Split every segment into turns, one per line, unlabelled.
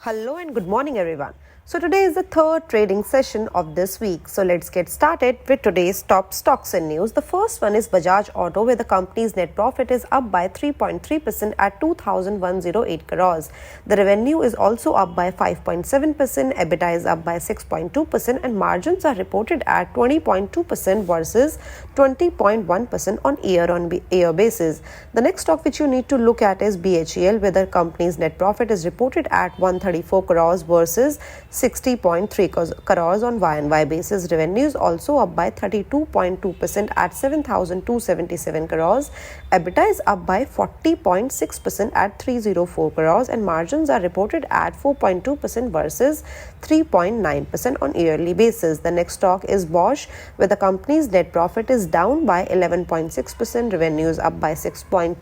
Hello and good morning everyone. So today is the third trading session of this week. So let's get started with today's top stocks and news. The first one is Bajaj Auto, where the company's net profit is up by 3.3% at 2,108 crores. The revenue is also up by 5.7%, EBITDA is up by 6.2% and margins are reported at 20.2% versus 20.1% on year-on-year basis. The next stock which you need to look at is BHEL, where the company's net profit is reported at 134 crores versus 60.3 crores on Y&Y basis. Revenue is also up by 32.2% at 7,277 crores. EBITDA is up by 40.6% at 304 crores and margins are reported at 4.2% versus 3.9% on yearly basis. The next stock is Bosch, where the company's net profit is down by 11.6%, revenue is up by 6.2%,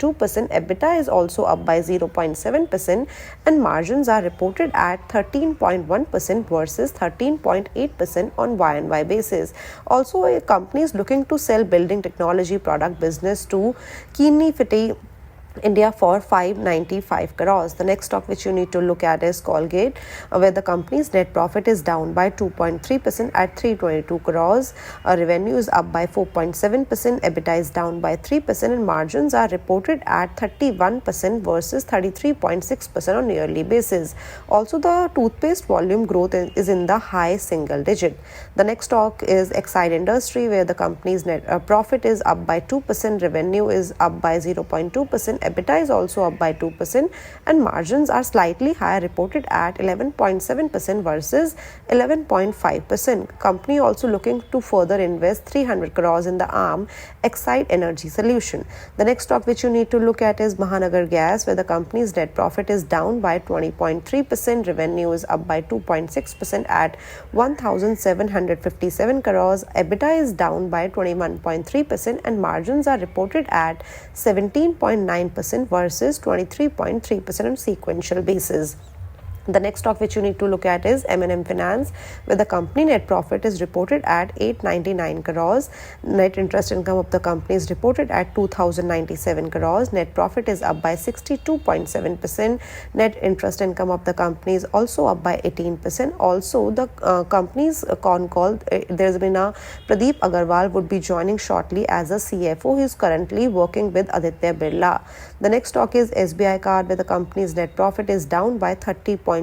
EBITDA is also up by 0.7% and margins are reported at 13.1% versus 13.8% on Y&Y basis. Also, a company is looking to sell building technology product business to Keeney India for 595 crores. The next stock which you need to look at is Colgate, where the company's net profit is down by 2.3% at 322 crores. Revenue is up by 4.7%, EBITDA is down by 3% and margins are reported at 31% versus 33.6% on yearly basis. Also, the toothpaste volume growth is in the high single digit. The next stock is Exide Industry, where the company's net profit is up by 2%, revenue is up by 0.2%, EBITDA is also up by 2% and margins are slightly higher, reported at 11.7% versus 11.5%. Company also looking to further invest 300 crores in the arm Exide Energy Solution. The next stock which you need to look at is Mahanagar Gas, where the company's net profit is down by 20.3%, revenue is up by 2.6% at 1,757 crores, EBITDA is down by 21.3% and margins are reported at 17.9% versus 23.3% on sequential basis. The next stock which you need to look at is M&M Finance, where the company net profit is reported at 899 crores. Net interest income of the company is reported at 2,097 crores. Net profit is up by 62.7%. Net interest income of the company is also up by 18%. Also, the company's con call, there's been a Pradeep Agarwal would be joining shortly as a CFO. He is currently working with Aditya Birla. The next stock is SBI Card, where the company's net profit is down by 30.2%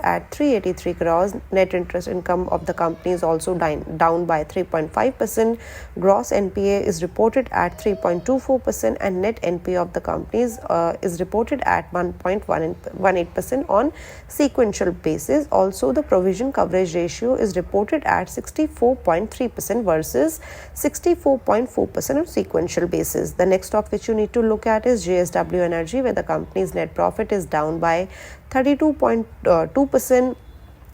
at 383 crores. Net interest income of the company is also down by 3.5%. Gross NPA is reported at 3.24% and net NPA of the companies is reported at 1.18% on sequential basis. Also, the provision coverage ratio is reported at 64.3% versus 64.4% on sequential basis. The next stock which you need to look at is JSW Energy, where the company's net profit is down by 32.2%.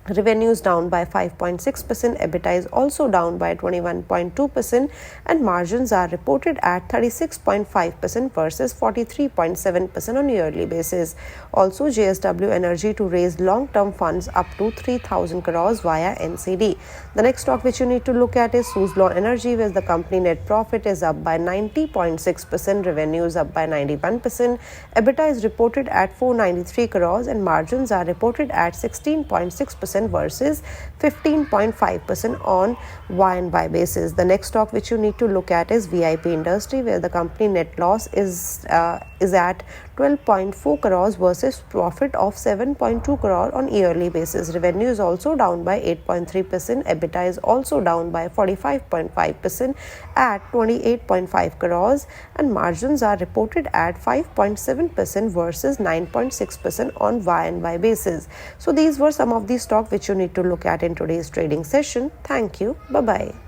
Revenue is down by 5.6%, EBITDA is also down by 21.2% and margins are reported at 36.5% versus 43.7% on yearly basis. Also, JSW Energy to raise long-term funds up to 3,000 crores via NCD. The next stock which you need to look at is Suzlon Energy, where the company net profit is up by 90.6%, revenue is up by 91%, EBITDA is reported at 493 crores and margins are reported at 16.6% versus 15.5% on Y&Y basis. The next stock which you need to look at is VIP Industry, where the company net loss is at 12.4 crores versus profit of 7.2 crore on yearly basis. Revenue is also down by 8.3%. EBITDA is also down by 45.5% at 28.5 crores and margins are reported at 5.7% versus 9.6% on Y&Y basis. So these were some of the stock which you need to look at in today's trading session. Thank you. Bye-bye.